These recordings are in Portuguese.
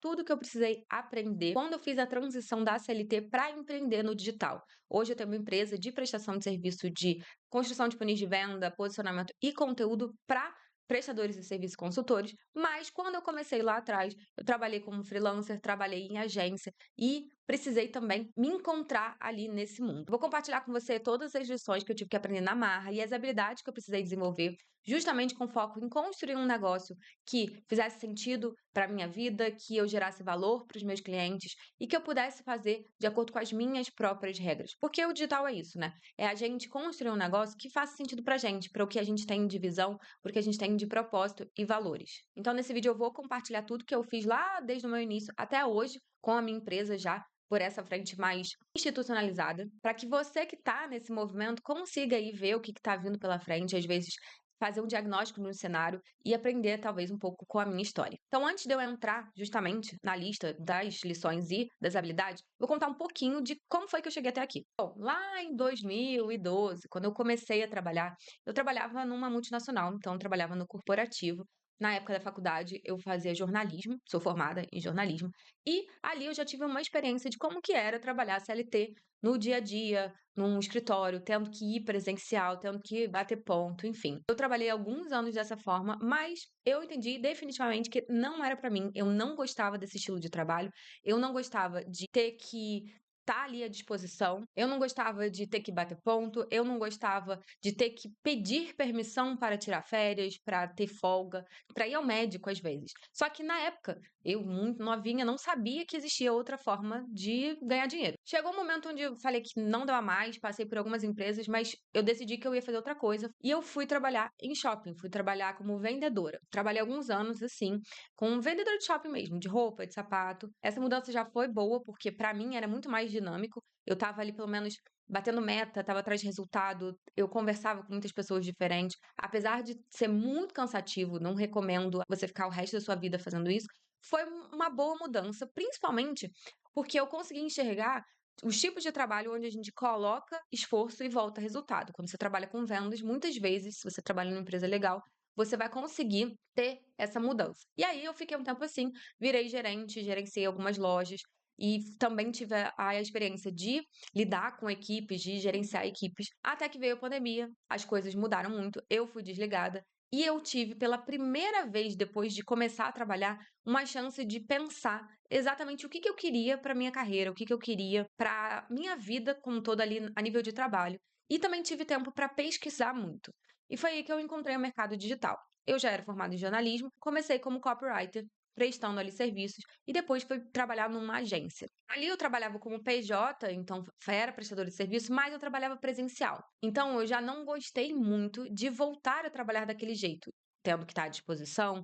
tudo que eu precisei aprender quando eu fiz a transição da CLT para empreender no digital. Hoje eu tenho uma empresa de prestação de serviço de construção de funis de venda, posicionamento e conteúdo para prestadores de serviço e consultores, mas quando eu comecei lá atrás, eu trabalhei como freelancer, trabalhei em agência e precisei também me encontrar ali nesse mundo. Vou compartilhar com você todas as lições que eu tive que aprender na marra e as habilidades que eu precisei desenvolver, justamente com foco em construir um negócio que fizesse sentido para a minha vida, que eu gerasse valor para os meus clientes e que eu pudesse fazer de acordo com as minhas próprias regras. Porque o digital é isso, né? É a gente construir um negócio que faça sentido para a gente, para o que a gente tem de visão, para o que a gente tem de propósito e valores. Então, nesse vídeo, eu vou compartilhar tudo que eu fiz lá desde o meu início até hoje com a minha empresa já por essa frente mais institucionalizada, para que você que está nesse movimento consiga aí ver o que está vindo pela frente, às vezes fazer um diagnóstico no cenário e aprender talvez um pouco com a minha história. Então, antes de eu entrar justamente na lista das lições e das habilidades, vou contar um pouquinho de como foi que eu cheguei até aqui. Bom, lá em 2012, quando eu comecei a trabalhar, eu trabalhava numa multinacional, então eu trabalhava no corporativo. Na época da faculdade, eu fazia jornalismo, sou formada em jornalismo, e ali eu já tive uma experiência de como que era trabalhar CLT no dia a dia, num escritório, tendo que ir presencial, tendo que bater ponto, enfim. Eu trabalhei alguns anos dessa forma, mas eu entendi definitivamente que não era para mim. Eu não gostava desse estilo de trabalho, eu não gostava de ter que estar ali à disposição, eu não gostava de ter que bater ponto, eu não gostava de ter que pedir permissão para tirar férias, para ter folga, para ir ao médico às vezes. Só que na época, eu muito novinha, não sabia que existia outra forma de ganhar dinheiro. Chegou um momento onde eu falei que não dava mais, passei por algumas empresas, mas eu decidi que eu ia fazer outra coisa e eu fui trabalhar em shopping, fui trabalhar como vendedora. Trabalhei alguns anos assim, com vendedora de shopping mesmo, de roupa, de sapato. Essa mudança já foi boa porque para mim era muito mais dinâmico. Eu tava ali pelo menos batendo meta, estava atrás de resultado, eu conversava com muitas pessoas diferentes. Apesar de ser muito cansativo, não recomendo você ficar o resto da sua vida fazendo isso, foi uma boa mudança, principalmente porque eu consegui enxergar os tipos de trabalho onde a gente coloca esforço e volta resultado. Quando você trabalha com vendas, muitas vezes, se você trabalha numa empresa legal, você vai conseguir ter essa mudança. E aí eu fiquei um tempo assim, virei gerente, gerenciei algumas lojas e também tive a experiência de lidar com equipes, de gerenciar equipes, até que veio a pandemia, as coisas mudaram muito, eu fui desligada e eu tive, pela primeira vez depois de começar a trabalhar, uma chance de pensar exatamente o que eu queria para minha carreira, o que eu queria para minha vida como toda ali a nível de trabalho. E também tive tempo para pesquisar muito. E foi aí que eu encontrei o mercado digital. Eu já era formada em jornalismo, comecei como copywriter, prestando ali serviços, e depois fui trabalhar numa agência. Ali eu trabalhava como PJ, então era prestador de serviço, mas eu trabalhava presencial. Então eu já não gostei muito de voltar a trabalhar daquele jeito. Tendo que estar à disposição,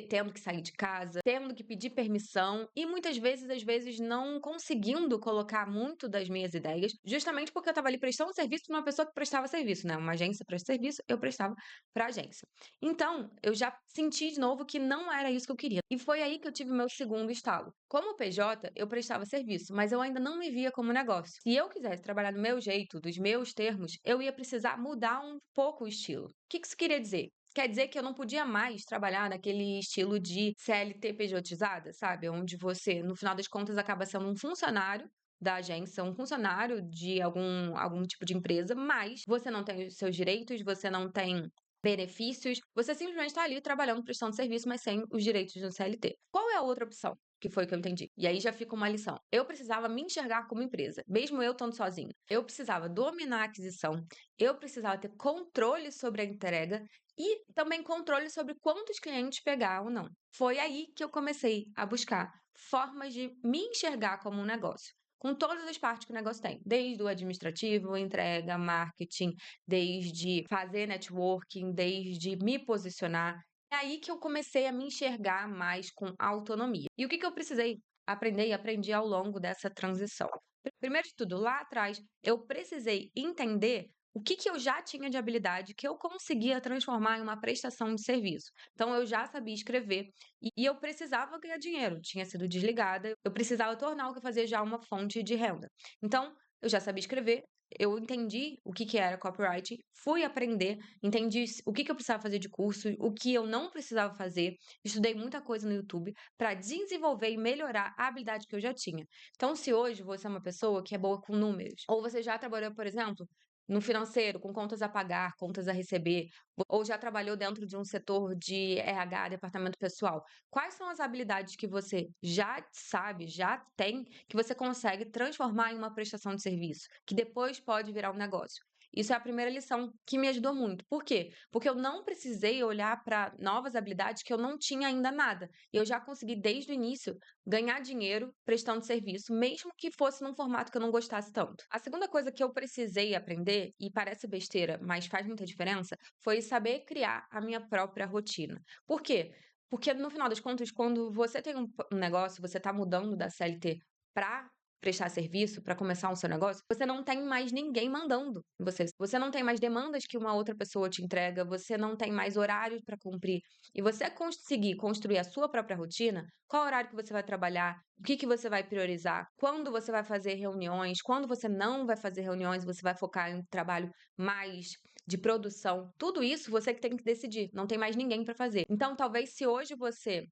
tendo que sair de casa, tendo que pedir permissão e muitas vezes, às vezes, não conseguindo colocar muito das minhas ideias, justamente porque eu estava ali prestando serviço para uma pessoa que prestava serviço, né? Uma agência presta serviço, eu prestava para a agência. Então, eu já senti de novo que não era isso que eu queria. E foi aí que eu tive o meu segundo estalo. Como PJ, eu prestava serviço, mas eu ainda não me via como negócio. Se eu quisesse trabalhar do meu jeito, dos meus termos, eu ia precisar mudar um pouco o estilo. O que isso queria dizer? Quer dizer que eu não podia mais trabalhar naquele estilo de CLT PJizada, sabe? Onde você, no final das contas, acaba sendo um funcionário da agência, um funcionário de algum tipo de empresa, mas você não tem os seus direitos, você não tem benefícios, você simplesmente está ali trabalhando, prestando serviço, mas sem os direitos do CLT. Qual é a outra opção? Que foi o que eu entendi. E aí já fica uma lição. Eu precisava me enxergar como empresa, mesmo eu estando sozinha. Eu precisava dominar a aquisição, eu precisava ter controle sobre a entrega e também controle sobre quantos clientes pegar ou não. Foi aí que eu comecei a buscar formas de me enxergar como um negócio, com todas as partes que o negócio tem, desde o administrativo, entrega, marketing, desde fazer networking, desde me posicionar. É aí que eu comecei a me enxergar mais com autonomia. E o que eu precisei aprender e aprendi ao longo dessa transição? Primeiro de tudo, lá atrás, eu precisei entender o que eu já tinha de habilidade que eu conseguia transformar em uma prestação de serviço. Então, eu já sabia escrever e eu precisava ganhar dinheiro. Tinha sido desligada, eu precisava tornar o que eu fazia já uma fonte de renda. Então, eu já sabia escrever, eu entendi o que era copywriting, fui aprender, entendi o que eu precisava fazer de curso, o que eu não precisava fazer, estudei muita coisa no YouTube para desenvolver e melhorar a habilidade que eu já tinha. Então, se hoje você é uma pessoa que é boa com números, ou você já trabalhou, por exemplo, no financeiro, com contas a pagar, contas a receber, ou já trabalhou dentro de um setor de RH, departamento pessoal, quais são as habilidades que você já sabe, já tem, que você consegue transformar em uma prestação de serviço, que depois pode virar um negócio? Isso é a primeira lição que me ajudou muito. Por quê? Porque eu não precisei olhar para novas habilidades que eu não tinha ainda nada. E eu já consegui, desde o início, ganhar dinheiro prestando serviço, mesmo que fosse num formato que eu não gostasse tanto. A segunda coisa que eu precisei aprender, e parece besteira, mas faz muita diferença, foi saber criar a minha própria rotina. Por quê? Porque no final das contas, quando você tem um negócio, você está mudando da CLT para prestar serviço, para começar um seu negócio, você não tem mais ninguém mandando em você. Você não tem mais demandas que uma outra pessoa te entrega, você não tem mais horários para cumprir. E você conseguir construir a sua própria rotina, qual horário que você vai trabalhar, o que você vai priorizar, quando você vai fazer reuniões, quando você não vai fazer reuniões, você vai focar em trabalho mais de produção. Tudo isso você que tem que decidir, não tem mais ninguém para fazer. Então, talvez se hoje você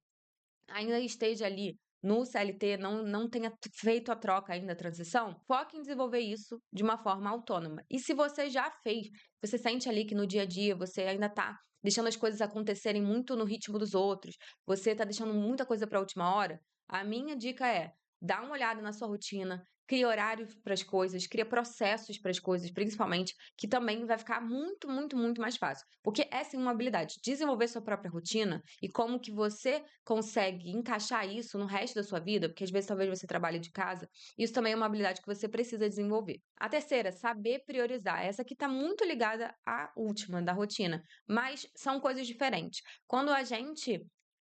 ainda esteja ali no CLT, não tenha feito a troca ainda, a transição, foque em desenvolver isso de uma forma autônoma. E se você já fez, você sente ali que no dia a dia você ainda está deixando as coisas acontecerem muito no ritmo dos outros, você está deixando muita coisa para a última hora, a minha dica é: dá uma olhada na sua rotina, cria horários para as coisas, cria processos para as coisas, principalmente, que também vai ficar muito, muito, muito mais fácil. Porque essa é uma habilidade, desenvolver sua própria rotina e como que você consegue encaixar isso no resto da sua vida, porque às vezes talvez você trabalhe de casa, isso também é uma habilidade que você precisa desenvolver. A terceira, saber priorizar. Essa aqui está muito ligada à última, da rotina, mas são coisas diferentes. Quando a gente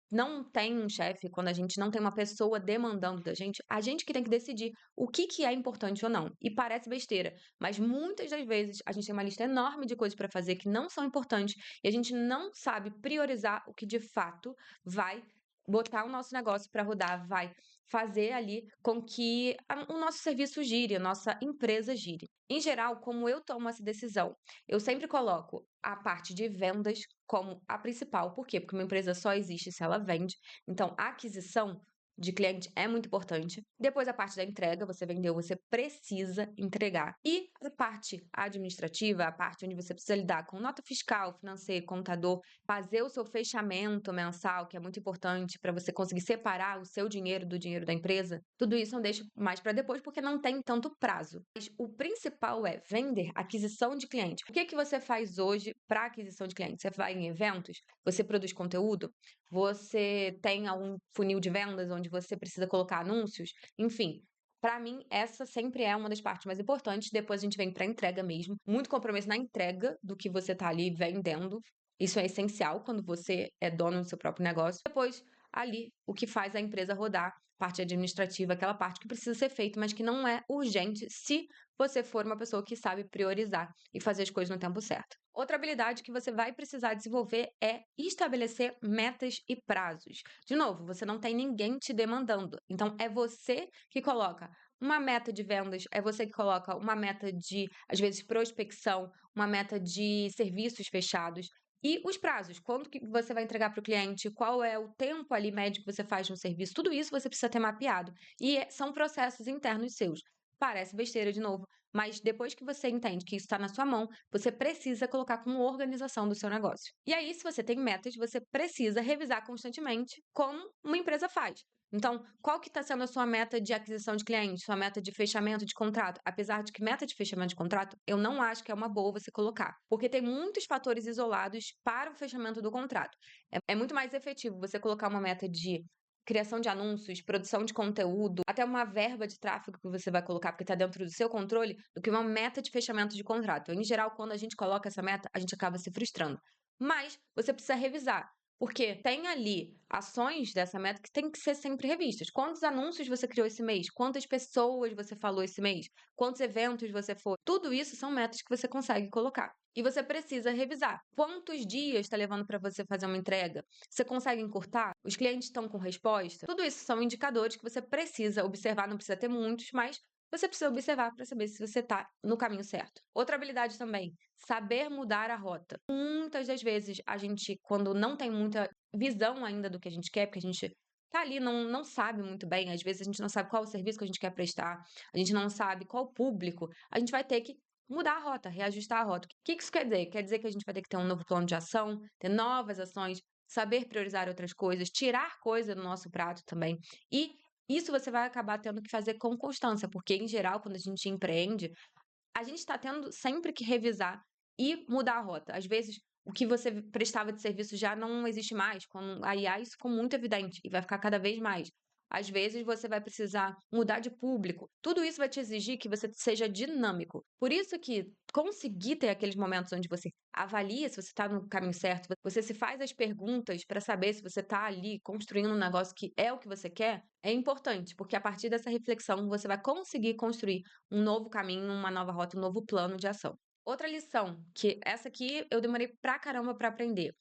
não tem um chefe, quando a gente não tem uma pessoa demandando da gente, a gente que tem que decidir o que é importante ou não. E parece besteira, mas muitas das vezes a gente tem uma lista enorme de coisas para fazer que não são importantes e a gente não sabe priorizar o que de fato vai botar o nosso negócio para rodar, vai fazer ali com que o nosso serviço gire, a nossa empresa gire. Em geral, como eu tomo essa decisão? Eu sempre coloco a parte de vendas como a principal. Por quê? Porque uma empresa só existe se ela vende. Então, a aquisição de cliente é muito importante. Depois, a parte da entrega, você vendeu, você precisa entregar. E a parte administrativa, a parte onde você precisa lidar com nota fiscal, financeiro, contador, fazer o seu fechamento mensal, que é muito importante para você conseguir separar o seu dinheiro do dinheiro da empresa. Tudo isso eu deixo mais para depois porque não tem tanto prazo. Mas o principal é vender, aquisição de cliente. O que que você faz hoje para aquisição de cliente? Você vai em eventos? Você produz conteúdo? Você tem algum funil de vendas onde você precisa colocar anúncios? Enfim, para mim, essa sempre é uma das partes mais importantes. Depois a gente vem para a entrega mesmo. Muito compromisso na entrega do que você está ali vendendo. Isso é essencial quando você é dono do seu próprio negócio. Depois, ali, o que faz a empresa rodar, parte administrativa, aquela parte que precisa ser feita, mas que não é urgente se você for uma pessoa que sabe priorizar e fazer as coisas no tempo certo. Outra habilidade que você vai precisar desenvolver é estabelecer metas e prazos. De novo, você não tem ninguém te demandando. Então, é você que coloca uma meta de vendas, é você que coloca uma meta de, às vezes, prospecção, uma meta de serviços fechados. E os prazos, quando que você vai entregar para o cliente, qual é o tempo ali médio que você faz no serviço, tudo isso você precisa ter mapeado. E são processos internos seus. Parece besteira de novo, mas depois que você entende que isso está na sua mão, você precisa colocar como organização do seu negócio. E aí, se você tem metas, você precisa revisar constantemente como uma empresa faz. Então, qual que está sendo a sua meta de aquisição de clientes, sua meta de fechamento de contrato? Apesar de que meta de fechamento de contrato, eu não acho que é uma boa você colocar, porque tem muitos fatores isolados para o fechamento do contrato. É muito mais efetivo você colocar uma meta de criação de anúncios, produção de conteúdo, até uma verba de tráfego que você vai colocar, porque está dentro do seu controle, do que uma meta de fechamento de contrato. Em geral, quando a gente coloca essa meta, a gente acaba se frustrando. Mas você precisa revisar. Porque tem ali ações dessa meta que tem que ser sempre revistas. Quantos anúncios você criou esse mês? Quantas pessoas você falou esse mês? Quantos eventos você foi? Tudo isso são metas que você consegue colocar. E você precisa revisar. Quantos dias está levando para você fazer uma entrega? Você consegue encurtar? Os clientes estão com resposta? Tudo isso são indicadores que você precisa observar, não precisa ter muitos, mas você precisa observar para saber se você está no caminho certo. Outra habilidade também, saber mudar a rota. Muitas das vezes a gente, quando não tem muita visão ainda do que a gente quer, porque a gente tá ali, não sabe muito bem, às vezes a gente não sabe qual o serviço que a gente quer prestar, a gente não sabe qual público, a gente vai ter que mudar a rota, reajustar a rota. O que isso quer dizer? Quer dizer que a gente vai ter que ter um novo plano de ação, ter novas ações, saber priorizar outras coisas, tirar coisa do nosso prato também. E isso você vai acabar tendo que fazer com constância, porque em geral, quando a gente empreende, a gente está tendo sempre que revisar e mudar a rota. Às vezes, o que você prestava de serviço já não existe mais. Com a IA, isso ficou muito evidente e vai ficar cada vez mais. Às vezes, você vai precisar mudar de público. Tudo isso vai te exigir que você seja dinâmico. Por isso que conseguir ter aqueles momentos onde você avalia se você está no caminho certo, você se faz as perguntas para saber se você está ali construindo um negócio que é o que você quer, é importante, porque a partir dessa reflexão você vai conseguir construir um novo caminho, uma nova rota, um novo plano de ação. Outra lição, que essa aqui eu demorei pra caramba pra aprender.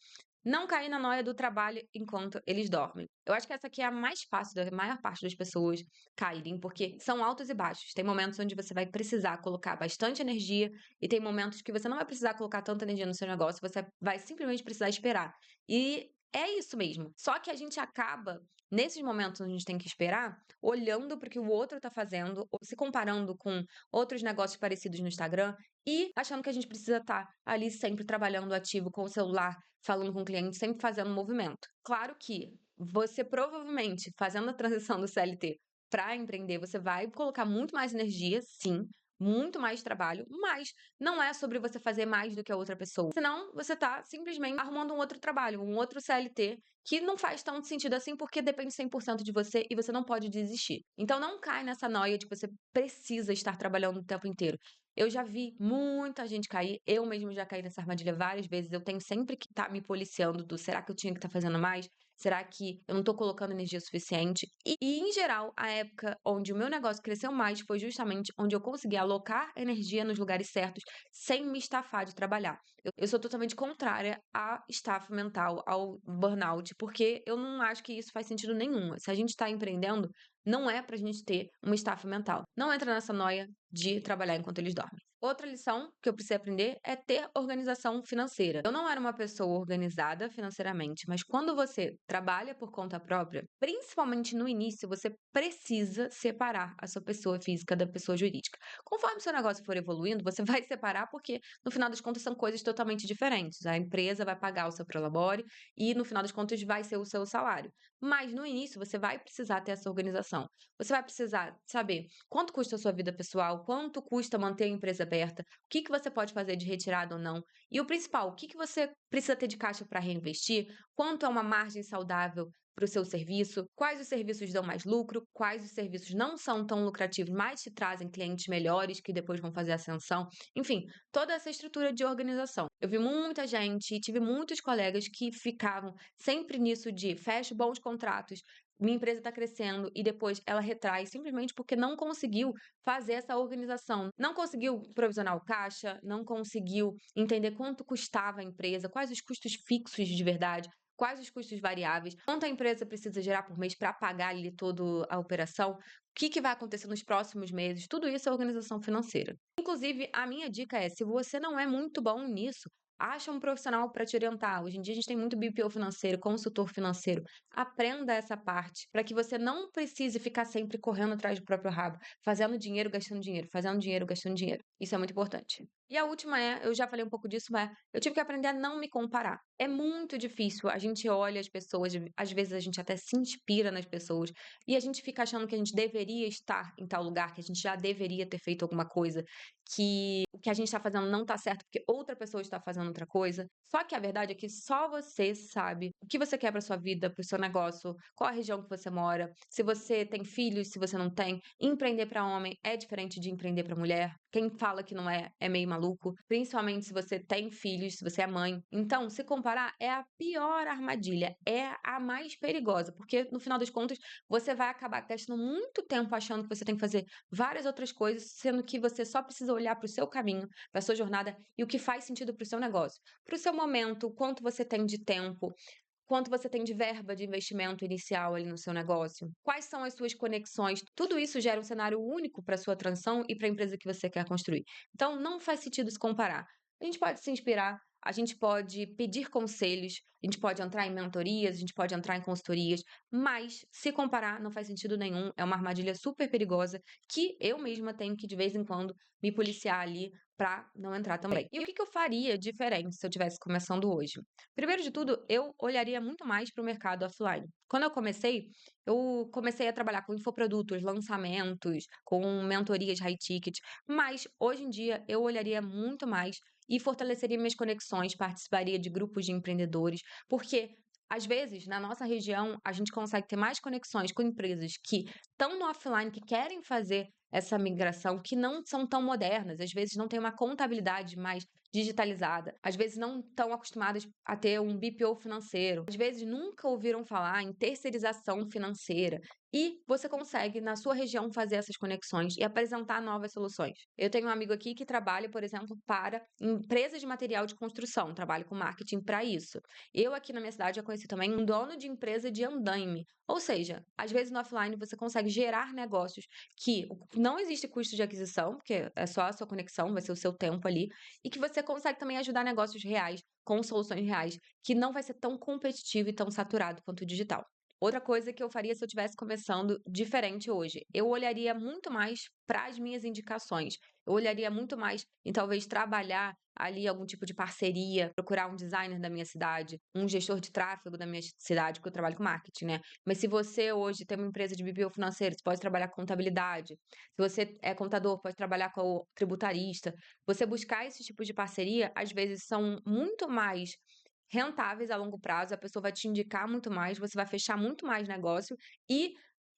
Não cair na noia do trabalho enquanto eles dormem. Eu acho que essa aqui é a mais fácil da maior parte das pessoas caírem, porque são altos e baixos. Tem momentos onde você vai precisar colocar bastante energia e tem momentos que você não vai precisar colocar tanta energia no seu negócio, você vai simplesmente precisar esperar. E é isso mesmo. Só que a gente acaba, nesses momentos onde a gente tem que esperar, olhando para o que o outro está fazendo, ou se comparando com outros negócios parecidos no Instagram e achando que a gente precisa estar ali sempre trabalhando ativo com o celular, falando com o cliente, sempre fazendo movimento. Claro que você provavelmente, fazendo a transição do CLT para empreender, você vai colocar muito mais energia, sim, muito mais trabalho, mas não é sobre você fazer mais do que a outra pessoa. Senão, você está simplesmente arrumando um outro trabalho, um outro CLT, que não faz tanto sentido assim, porque depende 100% de você e você não pode desistir. Então, não cai nessa noia de que você precisa estar trabalhando o tempo inteiro. Eu já vi muita gente cair, eu mesmo já caí nessa armadilha várias vezes. Eu tenho sempre que estar me policiando do será que eu tinha que estar fazendo mais? Será que eu não estou colocando energia suficiente? Em geral, a época onde o meu negócio cresceu mais foi justamente onde eu consegui alocar energia nos lugares certos sem me estafar de trabalhar. Eu sou totalmente contrária à estafa mental, ao burnout, porque eu não acho que isso faz sentido nenhum. Se a gente está empreendendo, não é pra gente ter uma estafa mental. Não entra nessa noia de trabalhar enquanto eles dormem. Outra lição que eu precisei aprender é ter organização financeira. Eu não era uma pessoa organizada financeiramente, mas quando você trabalha por conta própria, principalmente no início, você precisa separar a sua pessoa física da pessoa jurídica. Conforme o seu negócio for evoluindo, você vai separar porque, no final das contas, são coisas totalmente diferentes. A empresa vai pagar o seu prolabore e, no final das contas, vai ser o seu salário. Mas, no início, você vai precisar ter essa organização. Você vai precisar saber quanto custa a sua vida pessoal, quanto custa manter a empresa aberta, o que você pode fazer de retirada ou não. E o principal, o que você precisa ter de caixa para reinvestir, quanto é uma margem saudável para o seu serviço, quais os serviços dão mais lucro, quais os serviços não são tão lucrativos, mas te trazem clientes melhores que depois vão fazer ascensão. Enfim, toda essa estrutura de organização. Eu vi muita gente e tive muitos colegas que ficavam sempre nisso de feche bons contratos, minha empresa está crescendo e depois ela retrai simplesmente porque não conseguiu fazer essa organização, não conseguiu provisionar o caixa, não conseguiu entender quanto custava a empresa, quais os custos fixos de verdade, quais os custos variáveis, quanto a empresa precisa gerar por mês para pagar ali toda a operação, o que vai acontecer nos próximos meses, tudo isso é organização financeira. Inclusive, a minha dica é, se você não é muito bom nisso, acha um profissional para te orientar. Hoje em dia a gente tem muito BPO financeiro, consultor financeiro. Aprenda essa parte para que você não precise ficar sempre correndo atrás do próprio rabo, fazendo dinheiro, gastando dinheiro, fazendo dinheiro, gastando dinheiro. Isso é muito importante. E a última é, eu já falei um pouco disso, mas eu tive que aprender a não me comparar. É muito difícil, a gente olha as pessoas, às vezes a gente até se inspira nas pessoas e a gente fica achando que a gente deveria estar em tal lugar, que a gente já deveria ter feito alguma coisa, que o que a gente está fazendo não está certo porque outra pessoa está fazendo outra coisa. Só que a verdade é que só você sabe o que você quer para sua vida, para o seu negócio, qual a região que você mora, se você tem filhos, se você não tem. Empreender para homem é diferente de empreender para mulher. Quem fala que não é, é meio maluco, principalmente se você tem filhos, se você é mãe. Então, se comparar é a pior armadilha, é a mais perigosa, porque no final das contas você vai acabar gastando muito tempo achando que você tem que fazer várias outras coisas, sendo que você só precisa olhar para o seu caminho, para a sua jornada e o que faz sentido para o seu negócio, para o seu momento, quanto você tem de tempo. quanto você tem de verba de investimento inicial ali no seu negócio, quais são as suas conexões, tudo isso gera um cenário único para a sua transição e para a empresa que você quer construir. Então, não faz sentido se comparar. A gente pode se inspirar, a gente pode pedir conselhos, a gente pode entrar em mentorias, a gente pode entrar em consultorias, mas se comparar não faz sentido nenhum, é uma armadilha super perigosa que eu mesma tenho que de vez em quando me policiar ali para não entrar também. E o que que eu faria diferente se eu estivesse começando hoje? Primeiro de tudo, eu olharia muito mais para o mercado offline. Quando eu comecei a trabalhar com infoprodutos, lançamentos, com mentorias high ticket, mas hoje em dia eu olharia muito mais e fortaleceria minhas conexões, participaria de grupos de empreendedores, porque às vezes, na nossa região, a gente consegue ter mais conexões com empresas que estão no offline, que querem fazer essa migração, que não são tão modernas, às vezes não tem uma contabilidade mais digitalizada, às vezes não estão acostumadas a ter um BPO financeiro, às vezes nunca ouviram falar em terceirização financeira. E você consegue, na sua região, fazer essas conexões e apresentar novas soluções. Eu tenho um amigo aqui que trabalha, por exemplo, para empresas de material de construção, trabalha com marketing para isso. Eu aqui na minha cidade já conheci também um dono de empresa de andaime. Ou seja, às vezes no offline você consegue gerar negócios que não existe custo de aquisição, porque é só a sua conexão, vai ser o seu tempo ali, e que você consegue também ajudar negócios reais, com soluções reais, que não vai ser tão competitivo e tão saturado quanto o digital. Outra coisa que eu faria se eu estivesse começando diferente hoje, eu olharia muito mais para as minhas indicações. Eu olharia muito mais em talvez trabalhar ali algum tipo de parceria, procurar um designer da minha cidade, um gestor de tráfego da minha cidade, porque eu trabalho com marketing, né? Mas se você hoje tem uma empresa de BPO financeiro, você pode trabalhar com contabilidade. Se você é contador, pode trabalhar com o tributarista. Você buscar esses tipos de parceria, às vezes são muito mais rentáveis a longo prazo, a pessoa vai te indicar muito mais, você vai fechar muito mais negócio e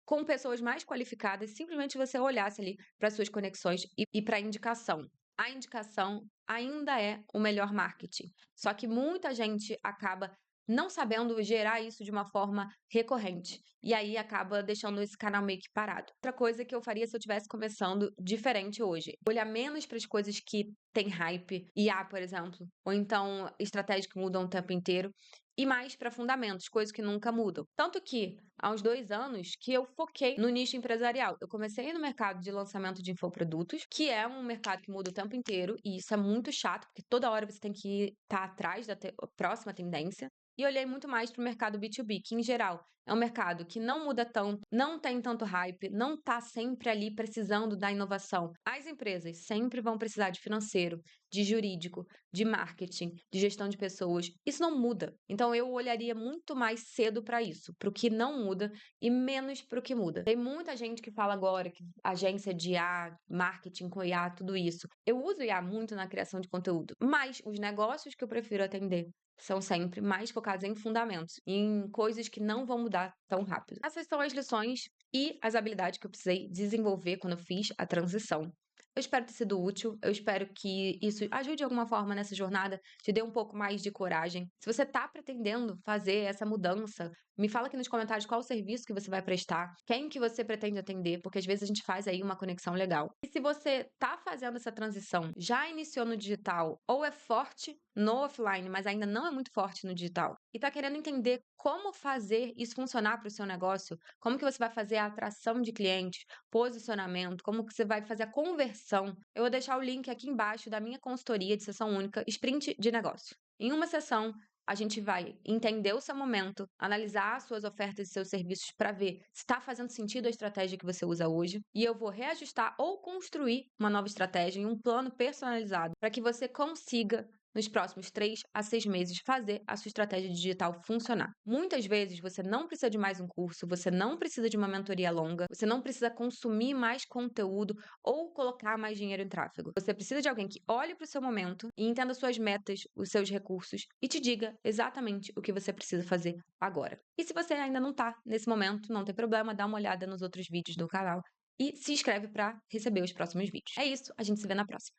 com pessoas mais qualificadas, simplesmente você olhasse ali para suas conexões e para a indicação. A indicação ainda é o melhor marketing. Só que muita gente acaba não sabendo gerar isso de uma forma recorrente. E aí acaba deixando esse canal meio que parado. Outra coisa que eu faria se eu estivesse começando diferente hoje, olhar menos para as coisas que têm hype, IA, por exemplo, ou então estratégias que mudam o tempo inteiro, e mais para fundamentos, coisas que nunca mudam. Tanto que, há uns 2 anos, que eu foquei no nicho empresarial. Eu comecei no mercado de lançamento de infoprodutos, que é um mercado que muda o tempo inteiro, e isso é muito chato, porque toda hora você tem que estar atrás da próxima tendência. E olhei muito mais para o mercado B2B, que em geral é um mercado que não muda tanto, não tem tanto hype, não está sempre ali precisando da inovação. As empresas sempre vão precisar de financeiro, de jurídico, de marketing, de gestão de pessoas. Isso não muda. Então eu olharia muito mais cedo para isso, para o que não muda e menos para o que muda. Tem muita gente que fala agora que agência de IA, marketing com IA, tudo isso. Eu uso IA muito na criação de conteúdo, mas os negócios que eu prefiro atender são sempre mais focados em fundamentos, em coisas que não vão mudar tão rápido. Essas são as lições e as habilidades que eu precisei desenvolver quando eu fiz a transição. Eu espero ter sido útil, eu espero que isso ajude de alguma forma nessa jornada, te dê um pouco mais de coragem. Se você está pretendendo fazer essa mudança, me fala aqui nos comentários qual o serviço que você vai prestar, quem que você pretende atender, porque às vezes a gente faz aí uma conexão legal. E se você está fazendo essa transição, já iniciou no digital ou é forte no offline, mas ainda não é muito forte no digital, e está querendo entender como fazer isso funcionar para o seu negócio, como que você vai fazer a atração de clientes, posicionamento, como que você vai fazer a conversão, eu vou deixar o link aqui embaixo da minha consultoria de sessão única, Sprint de Negócio. Em uma sessão, a gente vai entender o seu momento, analisar as suas ofertas e seus serviços para ver se está fazendo sentido a estratégia que você usa hoje. E eu vou reajustar ou construir uma nova estratégia em um plano personalizado para que você consiga nos próximos 3 a 6 meses, fazer a sua estratégia digital funcionar. Muitas vezes você não precisa de mais um curso, você não precisa de uma mentoria longa, você não precisa consumir mais conteúdo ou colocar mais dinheiro em tráfego. Você precisa de alguém que olhe para o seu momento e entenda suas metas, os seus recursos e te diga exatamente o que você precisa fazer agora. E se você ainda não está nesse momento, não tem problema, dá uma olhada nos outros vídeos do canal e se inscreve para receber os próximos vídeos. É isso, a gente se vê na próxima.